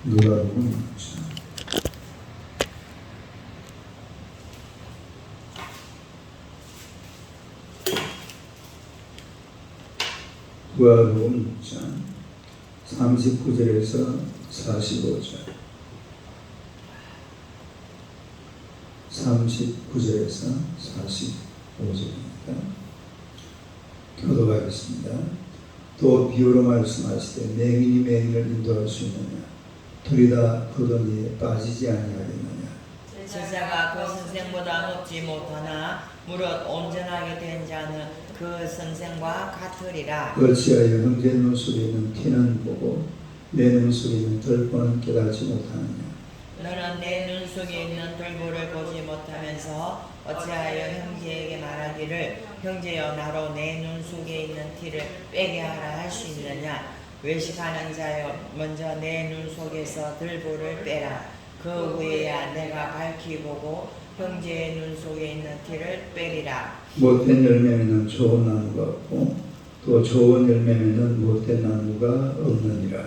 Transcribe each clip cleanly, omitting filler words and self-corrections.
누가복음 6장. 누가복음 6장 39절에서 45절. 39절에서 45절입니다. 교도하겠습니다. 또 비유로 말씀하시되 맹인이 맹인을 인도할 수 있느냐? 둘이 다 거더미에 빠지지 아니하겠느냐? 제자가 그 선생보다 높지 못하나 무릇 온전하게 된 자는 그 선생과 같으리라. 어찌하여 형제 눈 속에 있는 티는 보고 내 눈 속에 있는 덜보는 깨닫지 못하느냐? 너는 내 눈 속에 있는 돌보를 보지 못하면서 어찌하여 형제에게 말하기를 형제여 나로 내 눈 속에 있는 티를 빼게 하라 할 수 있느냐? 외식하는 자여 먼저 내 눈 속에서 들보를 빼라. 그 후에야 내가 밝히 보고 형제의 눈 속에 있는 티를 빼리라. 못된 열매에는 좋은 나무가 없고 또 좋은 열매에는 못된 나무가 없느니라.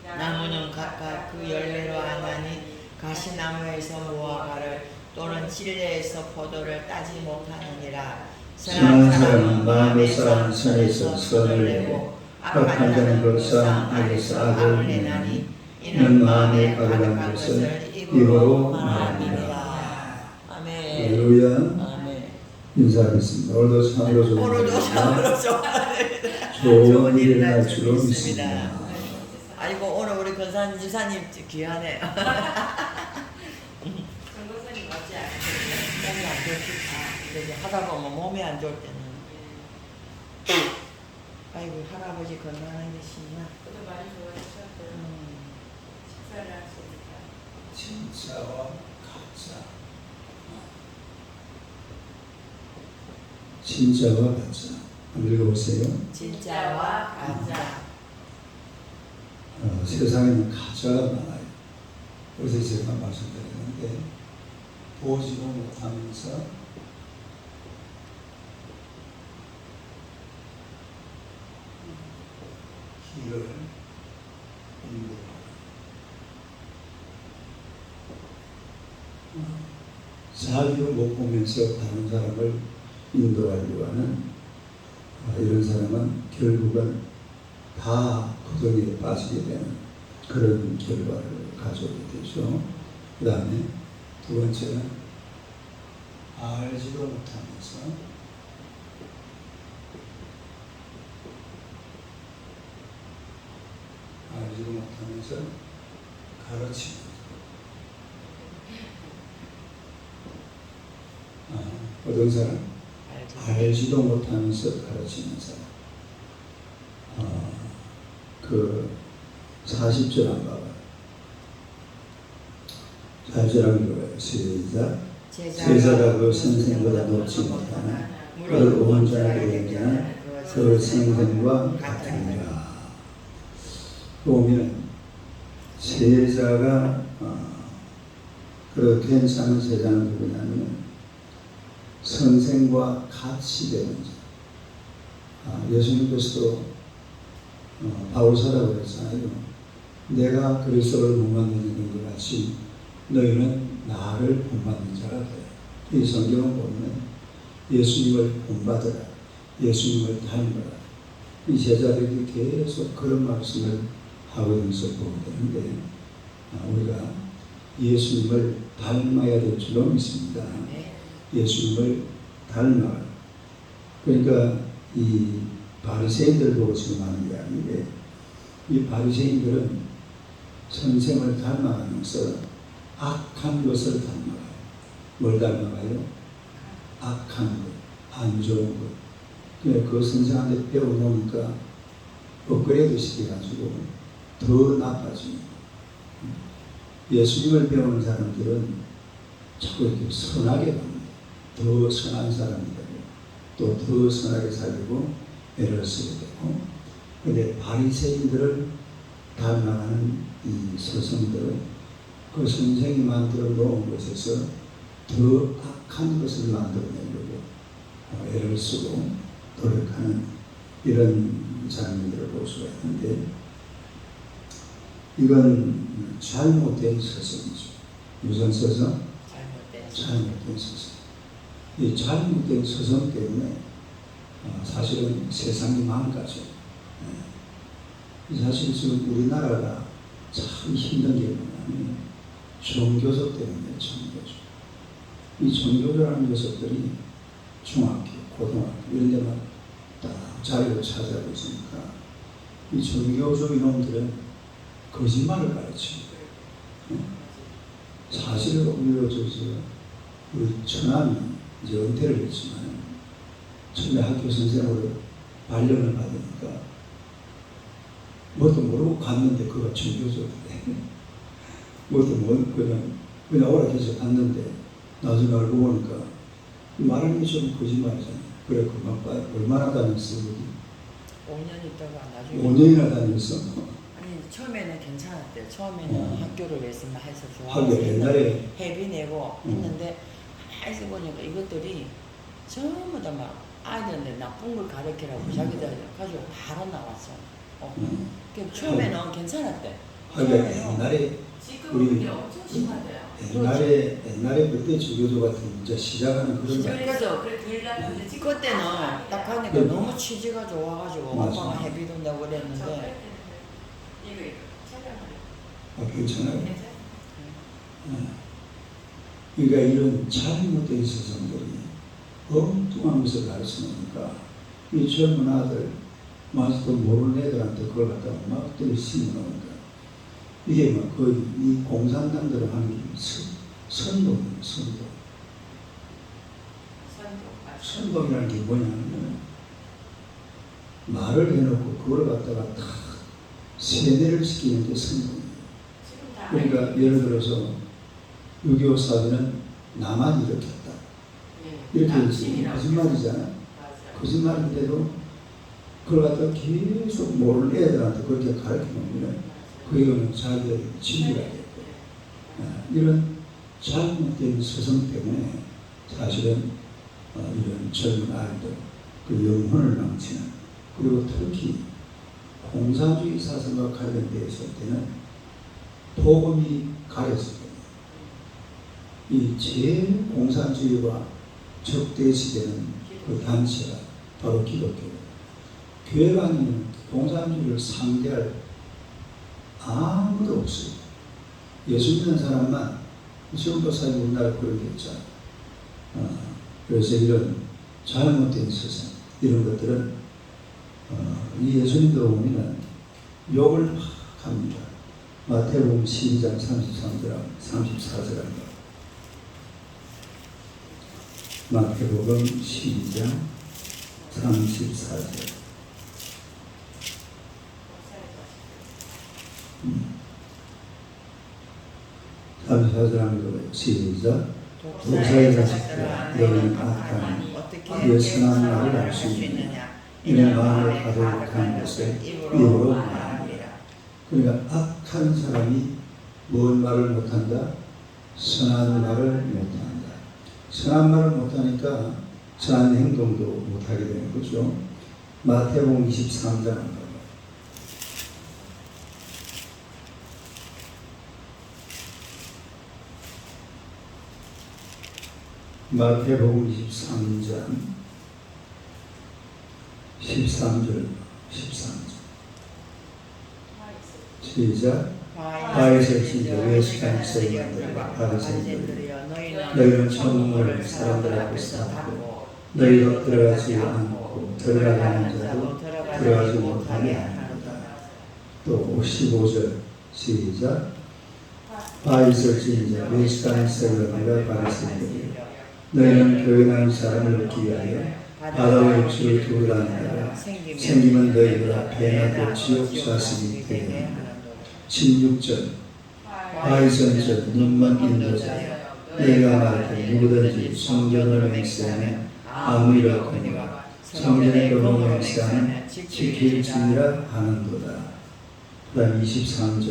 나무는 각각 그 열매로 아나니 가시나무에서 무화과를 또는 진레에서 포도를 따지 못하느니라. 선한 사람은 마음에 쌓은 선에서 선을 내고 악한 자는 그 쌓은 악에서 악을 내나니 이는 마음에 가득한 것을 입으로 말합니다. 아멘. 할렐루야. 아멘. 인사하겠습니다. 오늘도 참으로 좋은 오늘도 참으로 좋은 일이 날 줄로 믿습니다. 아이고 오늘 우리 권사님 지사님 귀하네. 정권사님 맞지 않아요? 몸이 안 좋을 때 이제 하다 보면 몸이 안 좋을 때는 아이고 할아버지 건강한 게 심나. 저도 많이 좋아지셨어요. 식사를 하시니까. 진짜와 가짜. 진짜와 가짜. 한번 읽어보세요. 진짜와 가짜. 세상에는 가짜가 많아요. 그래서 제가 말씀드리는데 보지도 못하면서 길을 인도하는 자기도 못 보면서 다른 사람을 인도하려고 하는 이런 사람은 결국은 다 고통에 빠지게 되는 그런 결과를 가져오게 되죠. 그 다음에 두 번째는 알지도 못하면서 가르치는 어떤 사람? 알지도 못하면서 가르치는 사람. 그 40절 안 봐봐요. 40절 안 읽어봐요. 시작. 제자가 그 선생보다 높지 못하나 그를 온전하게 된 자는 그 선생과 같으니라. 보면 제자가 그 괜찮은 제자는 누구냐면 선생과 같이 되는 자. 예수님께서도 바울사라고 그랬잖아요. 내가 그리스도를 본받는 것 같이 너희는 나를 본받는 자가 돼. 이 성경을 보면 예수님을 본받으라, 예수님을 닮으라. 이 제자들이 계속 그런 말씀을 하고면서 보게 되는데 우리가 예수님을 닮아야 될 줄로 믿습니다. 예수님을 닮아라. 그러니까 이 바리새인들 보고 지금 하는 게 아닌데 이 바리새인들은 선생을 닮아가면서 악한 것을 닮아가요. 뭘 닮아가요? 악한 것, 안 좋은 것. 그 선생한테 배워놓으니까 업그레이드시켜 가지고 더 나빠집니다. 예수님을 배우는 사람들은 자꾸 이렇게 선하게 갑니다. 더 선한 사람이 되고 또 더 선하게 살고 애를 쓰게 되고. 그런데 바리새인들을 닮아가는 이 서성들은 그 선생이 만들어 놓은 것에서 더 악한 것을 만들어내려고 애를 쓰고 노력하는 이런 장면들을 볼 수가 있는데 이건 잘못된 서성이죠. 무슨 서성? 잘못된 잘못된 서성. 이 잘못된 서성 때문에 사실은 세상이 망가져. 사실 지금 우리나라가 참 힘든 게 뭐냐면 종교조 때문에 종교조. 이 종교조라는 녀석들이 중학교, 고등학교 이런 데만 딱 자리를 차지하고 있으니까 이 종교조 이놈들은 거짓말을 가르칩니다. 사실은 우리 처남이 이제 은퇴를 했지만 처음에 학교 선생으로 발령을 받으니까 뭣도 모르고 갔는데 그가 종교조래. 뭣도 그냥 오라 계속 갔는데 나중에 알고 보니까 말하는 게 좀 거짓말이잖아요. 그래 그만 얼마나 다녔어? 5년 있다가 나중에 5년이나 다녔어. 아니 처음에는 괜찮았대요. 처음에는 학교를 했으면 해서 학교 좋아서 옛날에 회비 내고 했는데 가만히 있어 보니까 이것들이 전부 다 막 아이들한테 나쁜 걸 가르치라고 자기들 가지고 바로 나왔어. 그럼 처음에는 괜찮았대. 학교 옛날에 지금은 그게 엄청 심하대요. 옛날에 그때 주교조 같은 이제 시작하는 그런 거. 그래서 그래 들렸는데 지금 그때는 딱 하니까 그러니까. 너무 취지가 좋아가지고 맞아. 엄마가 회비도 내고 그랬는데 이거 촬영을 괜찮아요. 괜찮아요? 그러니까 이런 잘못된 세상들이 엉뚱한 것을 가르치니까 이 젊은 아들 마스터 모르는 애들한테 그걸 갖다가 막 때려 심어놓으니까 이게 막 거의 이 공산당들을 하는 선동이에요. 선동이라는 게 뭐냐면 말을 해놓고 그걸 갖다가 다 세뇌를 시키는 게 선동이에요. 그러니까 예를 들어서 6.25 사변은 나만 일으켰다. 이렇게 거짓말이잖아. 거짓말인데도 그걸 갖다가 계속 모르는 애들한테 그렇게 가르치면 그거는 자기들이 진리가 되고 이런 잘못된 서성 때문에 사실은 이런 젊은 아이들 그 영혼을 망치는 그리고 특히 공산주의 사상과 관련되어 있을 때는 복음이 가려지거든요. 이 제일 공산주의와 적대시되는 그 단체가 바로 기독교예요. 교회가 아니면 공산주의를 상대할 아무도 없어요. 예수 믿는 사람만 지금도 사실 우리나라 그런 게 있잖아요. 그래서 이런 잘못된 세상 이런 것들은 이 예수님도 보면 욕을 막 합니다. 마태복음 12장 33절 34절입니다. 마태복음 12장 34절 34절 합니다. 시작. 독사의 자식들아 너희는 악하니 왜 선한 말을 할 수 있느냐 이는 마음을 가득한 것을 입으로 말합니다. 그러니까 악한 사람이 뭔 말을 못한다? 선한 말을 못한다. 선한 말을 못하니까 선한 행동도 못하게 되는 거죠. 마태복음 23장 마태복음 23장 13절 시작. 바리새인들이여 왜 시간이 세이만들과 바리새인들이여 너희는 천국을 사람들 앞에서 닫고 너희도 들어가지 않고 들어가는 자도 들어가지 못하게 하는도다. 또 15절 시작. 바리새인들이여 왜 시간이 세이만들과 바리새인들이여 너희는 교회나는 사람을 얻기 위하여 바다와 육지를 두고 다니다가 생기면 너희들 앞에 지옥 사슴이 되게 하라. 16절 바리새인들 눈먼 인도자여 내가 말할 누구든지 성전을 맹세하면 아무 일 없거니와 성전의 금을 맹세하면 지킬지니라 하는도다. 그 다음 23절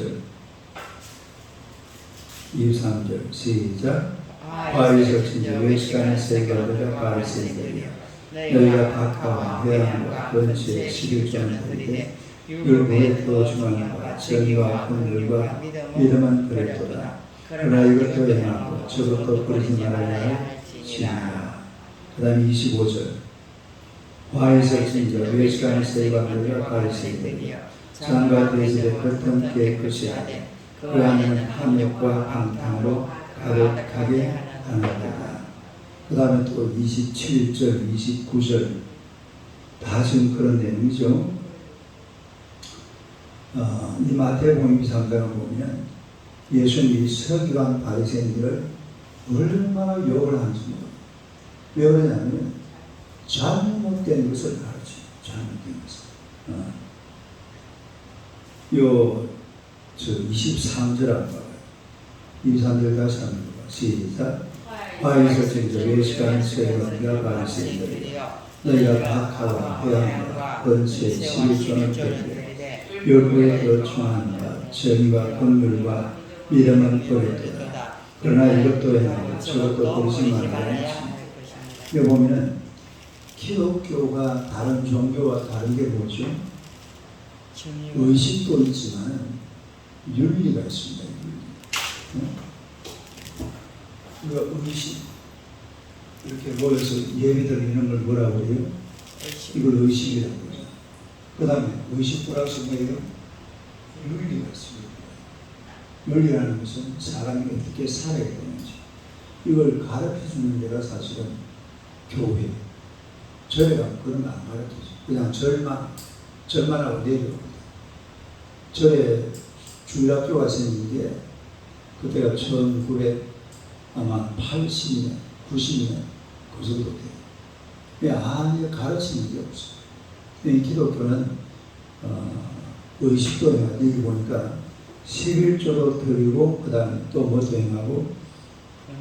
시작. 바리새인들 왜 시간에 세가들과 바리새인들이여 너희가 박하와 회당과 번제에 11조를 드리되 율법에 더 중요한가 정의와 긍휼과 믿음은 그랬도다. 그러나 이것도 행하고 저것도 버리지 말아야 할지니라. 그 다음에 25절. 화에서 진저 외식하는 세관들과 바리새인들이여 장과 돼지를 겉은 깨끗이 하되 그 안에는 탐욕과 방탕으로 가득하게 하나이다. 그 다음에 또 27절, 29절 다 지금 그런 내용이죠. 이 마태복음 23장을 보면 예수님이 서기관 바리새인들을 얼마나 욕을 하는지 몰라요. 왜 그러냐면 잘못된 것을 가르쳐요. 잘못된 것을. 23절 한번 봐요. 23절 다시 한번 봐요. 시작. 화에서 진저 외식하는 세관과 바리새인들이 너희가 박하와 회양과 번치에 11조는 되되 율법에 더 충하니까 정의와 긍휼과 믿음은 버렸도다. 그러나 이것도 행하고 저것도 버리지 말아야 할지. 여기 보면은 기독교가 다른 종교와 다른 게 뭐죠? 의식도 있지만 윤리가 있습니다. 우리가 의식 이렇게 모여서 예배 드리는 걸 뭐라고 해요? 이걸 의식이라고 해요. 그 다음에 의식 플러스 뭐예요? 윤리가 있습니다. 윤리라는 것은 사람이 어떻게 살아야 되는지 이걸 가르쳐 주는 데가 사실은 교회. 절에가 그런 거 안 가르쳐줘. 그냥 절만 하고 내려옵니다. 절에 주일학교가 생긴 게 그때가 1980년, 90년 그 정도 돼요. 왜 아예 가르치는 게 없어요. 이 기독교는 의식도 행하고 여기 보니까 11조도 드리고 그 다음에 또 뭐도 행하고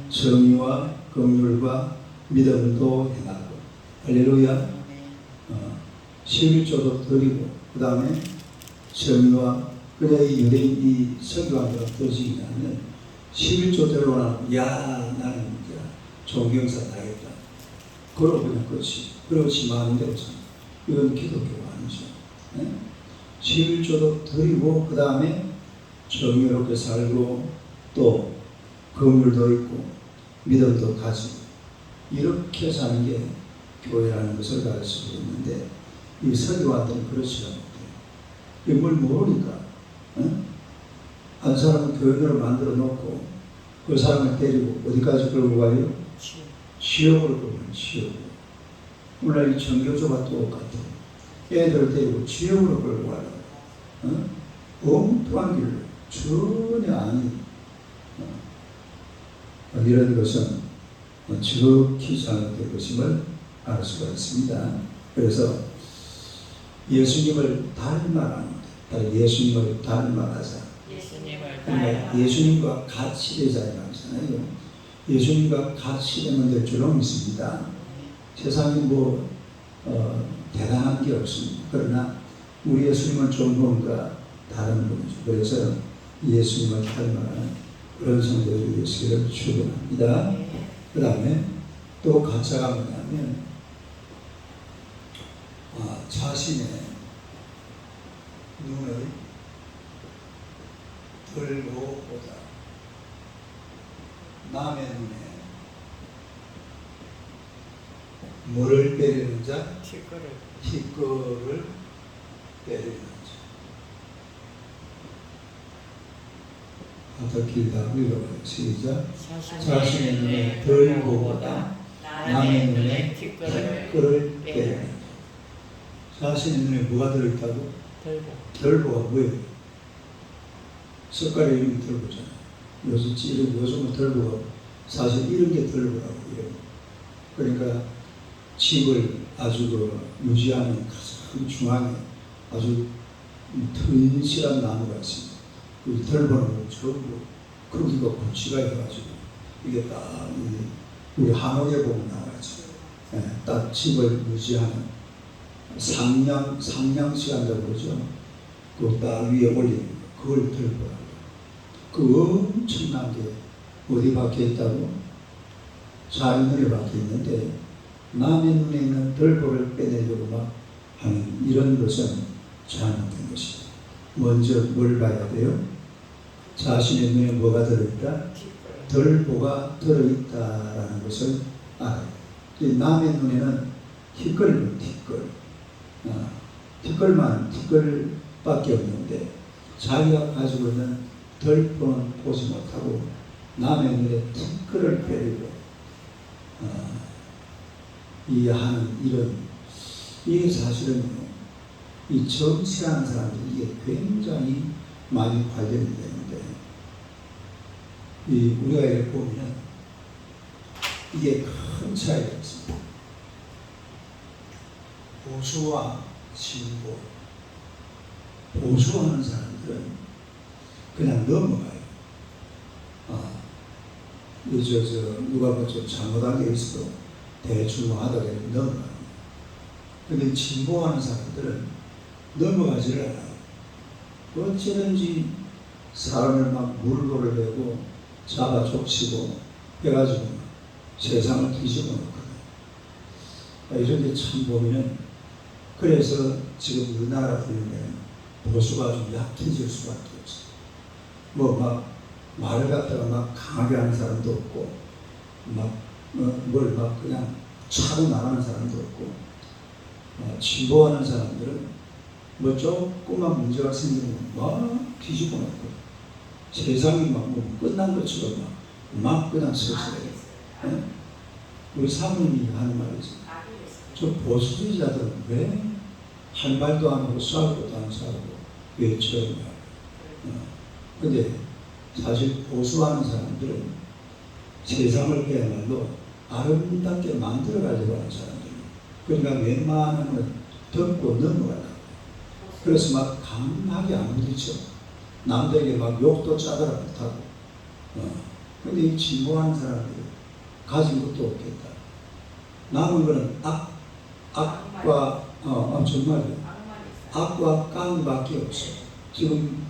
정의와 긍휼과 믿음도 행하고 할렐루야. 11조도 드리고 그 다음에 정의와 그래 이 유대인 이 서기관들은 뜻이 뭐냐면 11조대로 나면 야 나는 이제 존경사 다 했다. 그러고 그냥 끝이. 그렇지 마음대로 참. 이건 기독교가 아니죠. 네? 11조도 드리고 그 다음에 정의롭게 살고 또 긍휼도 있고 믿음도 가지고 이렇게 사는 게 교회라는 것을 가르치고 있는데 이 서기관들은 그렇지 않아요. 이걸 모르니까 한 사람은 교인으로 만들어 놓고 그 사람을 데리고 어디까지 끌고 가요? 지옥으로 끌고 가요. 지옥으로. 오늘 이 정교조가 똑같아요. 애들을 데리고 지옥으로 끌고 가요. 엉뚱한 길로 전혀 아닌 이런 것은 지극히 잘못된 것임을 알 수가 있습니다. 그래서 예수님을 닮아가는 것, 예수님을 닮아가자. 그러니까 예수님과 같이 되자 말이잖아요. 예수님과 같이 되면 될 줄은 믿습니다. 세상에 뭐 대단한 게 없습니다. 그러나 우리 예수님은 좀 뭔가 다른 분이죠. 그래서 예수님을 닮아가는 그런 성도들이 되시기를 축원합니다. 그 다음에 또 가짜가 뭐냐면 자신의 눈을 들고 보다 남의 눈에 물을 빼려는 자 티끌을 빼려는 자. 아까 길다 읽어봐요. 시작. 자신의 눈에 들고 보다 남의 눈에 티끌을 빼려는 자. 자신의 눈에 뭐가 들어있다고? 덜보가 뭐예요? 석가래 이름이 덜보잖아요. 요즘은 덜보가 사실 이런 게 덜보라고 해요. 그러니까 집을 아주 유지하는 가장 중앙에 아주 튼실한 나무가 있습니다. 그 덜보는 전부 크기가 굵지가 해가지고 이게 딱 우리 한옥에 보면 나와야죠. 딱 집을 유지하는 상냥시 한다고 그러죠. 그 딱 위에 올리는 거, 그걸 덜보라고. 그 엄청난 게 어디 박혀 있다고? 자기 눈에 박혀 있는데 남의 눈에 있는 덜보를 빼내려고 막 하는 이런 것은 잘못된 것입니다. 먼저 뭘 봐야 돼요? 자신의 눈에 뭐가 들어있다? 덜보가 들어있다라는 것을 알아요. 남의 눈에는 티끌이고 티끌. 티끌밖에 없는데 자기가 가지고 있는 덜보는 보지 못하고 남의 눈에 티끌을 빼리고 이해하는 이게 사실은 이 정치하는 사람들이 이게 굉장히 많이 관련이 되는데 우리가 이렇게 보면 이게 큰 차이가 있습니다. 보수와 진보. 보수하는 사람들은 그냥 넘어가요. 누가 뭐좀 잘못한 게 있어도 대충 하다가 넘어가요. 근데 진보하는 사람들은 넘어가지를 않아요. 어쩌든지 사람을 막 물로를 내고 잡아 족치고 해가지고 세상을 뒤집어 놓거든요. 이런 게 참 보면은 그래서 지금 우리나라 보면 보수가 좀 약해질 수밖에 없어요. 막 말을 갖다가 막 강하게 하는 사람도 없고 뭘 그냥 차고 나가는 사람도 없고 진보하는 사람들은 뭐 조그만 문제가 생기면 막 뒤집어 놓고 세상이 막 끝난 것처럼 막 그냥 서서해요. 우리 사모님이 하는 말이죠. 저 보수주의자들은 왜 한 말도 안 하고 싸울 것도 안 싸우고 왜 저러냐. 근데 사실 보수하는 사람들은 세상을 그야말로 아름답게 만들어가려고 하는 사람들이에요. 그러니까 웬만한 건 덮고 넘어가려고. 그래서 막 강하게 안 부딪혀. 남들에게 막 욕도 짜더라 못하고. 근데 이 진보하는 사람들은 가진 것도 없겠다. 남은 거는 악과 정말요. 악과 깡밖에 없어. 지금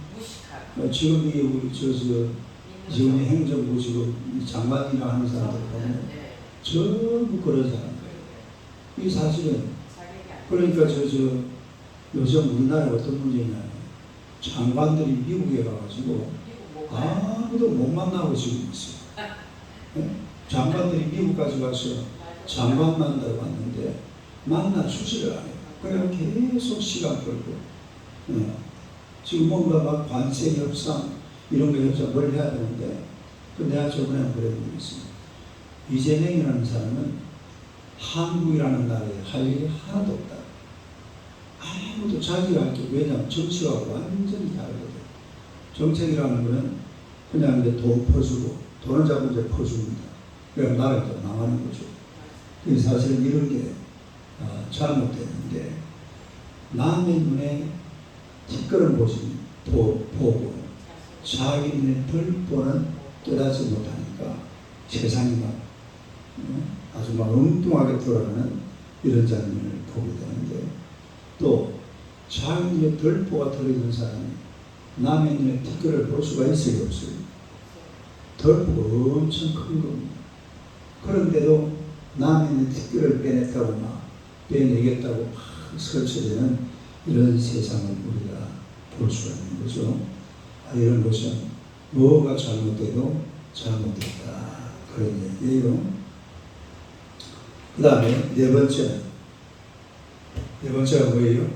이 우리 지금 이 행정부 지금 장관이나 하는 사람들 보면 전부 그런 사람들. 이 사실은 그러니까 요즘 우리나라에 어떤 문제냐면 장관들이 미국에 가가지고 아무도 못 만나고 지금 있어요. 장관들이 미국까지 가서 장관 만나러 갔는데 만나 주지를 않아요. 그냥 계속 시간 끌고 지금 뭔가 막 관세 협상 이런 거 협상 뭘 해야 되는데 내가 저번에 그런 일이 있습니다. 이재명이라는 사람은 한국이라는 나라에 할 일이 하나도 없다. 아무도 자기가 할 게 왜냐하면 정치와 완전히 다르거든. 정책이라는 거는 그냥 이제 돈 퍼주고 돈을 자꾸 이제 퍼줍니다. 그럼 나라가 또 망하는 거죠. 그래서 사실은 이런 게 잘못됐는데 남의 눈에 티끌을 보고 자기 눈에 덜보는 깨닫지 못하니까 세상이 아주 막 엉뚱하게 돌아가는 이런 장면을 보게 되는데 또 자기 눈에 덜보가 들어있는 사람이 남의 눈에 티끌을 볼 수가 있어요, 없어요? 덜보가 엄청 큰 겁니다. 그런데도 남의 눈에 티끌을 빼내겠다고 막 설치되는 이런 세상을 우리가 볼 수가 있는 거죠. 이런 것은 뭐가 잘못돼도 잘못됐다. 그런 얘기예요. 그 다음에 네 번째가 뭐예요?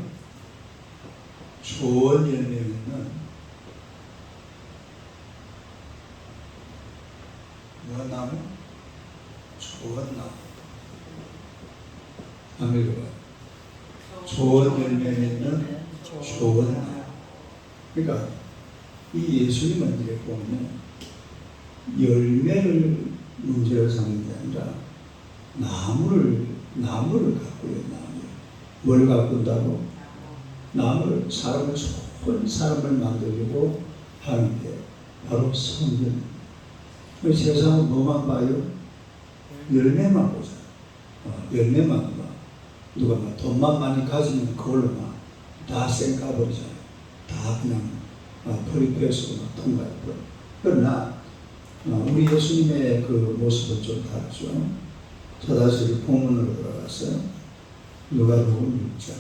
좋은 열매는 무슨 나무? 좋은 나무. 한번 읽어봐요. 좋은 열매는 좋은 나무. 그러니까 이 예수님은 이렇게 보면 열매를 문제로 삼는 게 아니라 나무를 가꾸어요. 뭘 가꾼다고? 나무를 좋은 사람을 만들려고 하는 게 바로 성경. 세상은 뭐만 봐요? 열매만 보잖아요. 열매만 봐. 누가 막 돈만 많이 가지면 그걸로 막 다 쌩까버리잖아요. 다 그냥 프리패스로 막 통과해버려. 그러나 우리 예수님의 그 모습은 좀 다르죠. 자, 다시 본문으로 돌아갔어요. 누가복음 6장.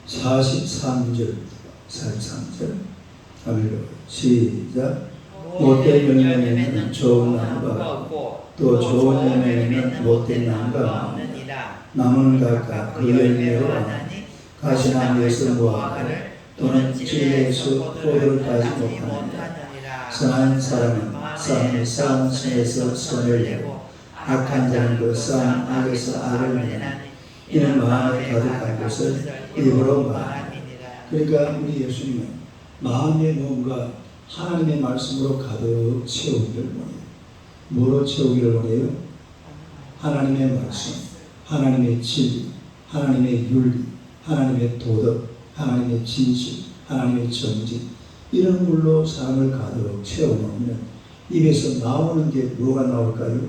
43절 할렐루야. 시작. 못된 열매는 좋은 나무가 없고 또 좋은 열매는 못된 나무가 없느니라. 나무는 각각 그 열매로 아나니 가시나무에서 무화과를 또는 찔레에서 포도를 따지 못하느니라. 선한 사람은 싸움을 쌓은 손에서 손을 내고 악한 자는 그 쌓은 악에서 악을 내나니 이는 마음에 가득한 것을 입으로 말하느니라. 그러니까 우리 예수님은 마음에 뭔가 하나님의 말씀으로 가득 채우기를 원해요. 뭐로 채우기를 원해요? 하나님의 말씀, 하나님의 진리, 하나님의 윤리, 하나님의 도덕, 하나님의 진실, 하나님의 정직, 이런 물로 사람을 가득 채워놓으면 입에서 나오는 게 뭐가 나올까요?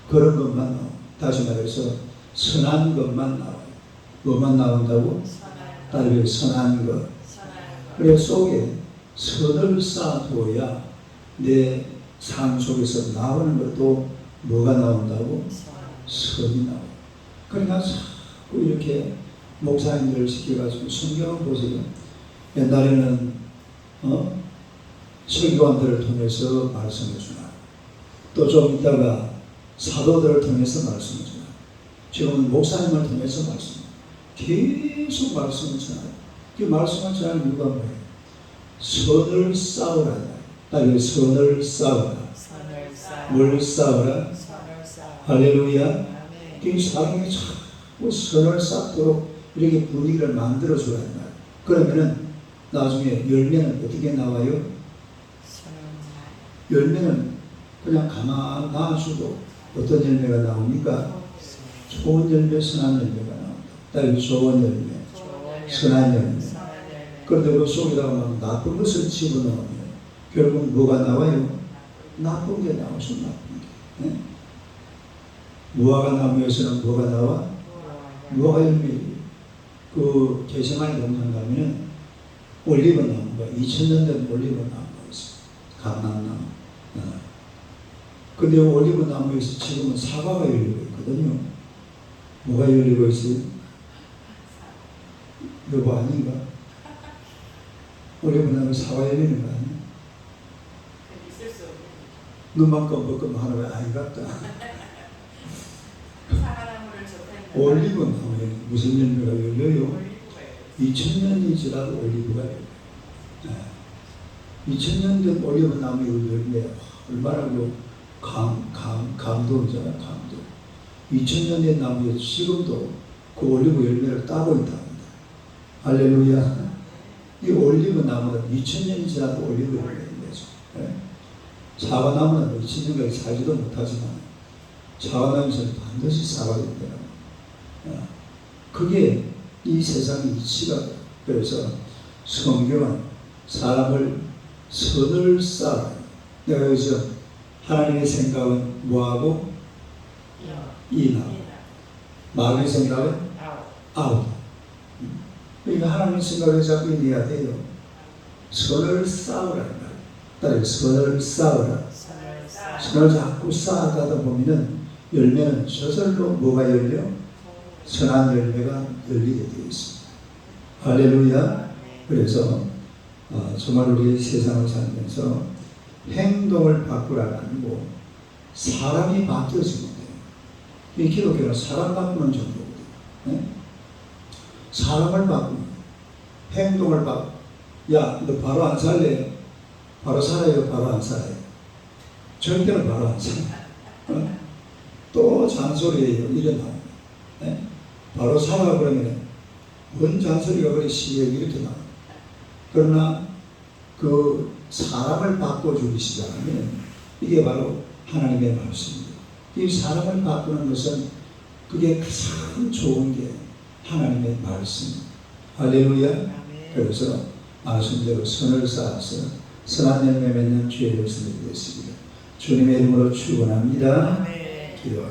그런 것만 나와요. 다시 말해서 선한 것만 나와요. 뭐만 나온다고? 따르게 선한 것. 그래서 속에 선을 쌓아두어야 내 삶 속에서 나오는 것도 뭐가 나온다고? 선이 나와요. 그러니까 자꾸 이렇게 목사님들을 시켜가지고 성경을 보세요. 옛날에는 설교관들을 통해서 말씀해 주나, 또 좀 있다가 사도들을 통해서 말씀해 주나, 지금은 목사님을 통해서 말씀, 계속 말씀을 전하요. 그 말씀을 전하는 이유가 뭐예요? 선을 쌓으라. 딸이 선을 쌓으라. 뭘 쌓으라? 할렐루야. 그 사람이 자꾸 선을 쌓도록 이렇게 분위기를 만들어줘야 한다. 그러면은 나중에 열매는 어떻게 나와요? 열매는 그냥 가만 놔주고 어떤 열매가 나옵니까? 좋은 열매, 선한 열매가 나옵니다. 딸이 좋은 열매, 선한 열매. 그런데 그 속에다가 막 나쁜 것을 집어넣으면 결국 뭐가 나와요? 나쁜 게 나오죠. 나쁜 게. 네? 무화과 나무에서는 뭐가 나와? 무화과 열매. 그 개성한 동산 가면은 올리브 나무가 2000년 된 올리브 나무가 있어요. 감람나무. 근데 올리브 나무에서 지금은 사과가 열리고 있거든요. 뭐가 열리고 있어요? 여보 아닌가? 올리브 나무 사과 열리는 거 아니야? 눈만 껌뻑껌 하는 거 아이 같다. 올리브 나무에 무슨 열매가 열려요? 2000년이 지나도 올리브가 열려요. 2000년 된 올리브 나무의 열매 얼마나 감동이잖아. 감동. 2000년 된 나무에 지금도 그 올리브 열매를 따고 있답니다. 할렐루야. 이 올리브 나무는 2000년이 지나도 올리브 열매인 거죠. 사과나무는 2000년까지 살지도 못하지만 사과나무에서는 반드시 사과가 된다. 그게 이 세상의 이치가 돼요. 그래서 성경은 사람을 선을 쌓아요. 내가 여기서 하나님의 생각은 뭐하고? 이나. 마음의 생각은 아웃. 그러니까 하나님의 생각을 자꾸 이해해야 돼요. 선을 쌓으라는 거예요. 따라서 선을 쌓으라. 선을 자꾸 쌓아가다 보면은 열매는 저절로 뭐가 열려? 선한 열매가 열리게 되어 있습니다. 할렐루야. 그래서 정말 우리 세상을 살면서 행동을 바꾸라는 아니고 사람이 바뀌어지면 돼요. 이 기독교는 사람 바꾸는 정도거든요. 네? 사람을 바꾸는, 행동을 바꾸는. 야, 너 바로 안 살래? 바로 살아요? 바로 안 살아요? 절대로 바로 안 살아요. 또 잔소리예요. 이래 나옵니다. 네? 바로 살아 그러면 뭔 잔소리가 그리 시력이 이렇게 나와요. 그러나 그 사람을 바꿔주기 시작하면 이게 바로 하나님의 말씀입니다. 이 사람을 바꾸는 것은 그게 가장 좋은 게 하나님의 말씀입니다. 할렐루야. 그래서 말씀대로 선을 쌓아서 선한 열매 맺는 주의 백성들이 되시기를 주님의 이름으로 축원합니다. 기도합니다.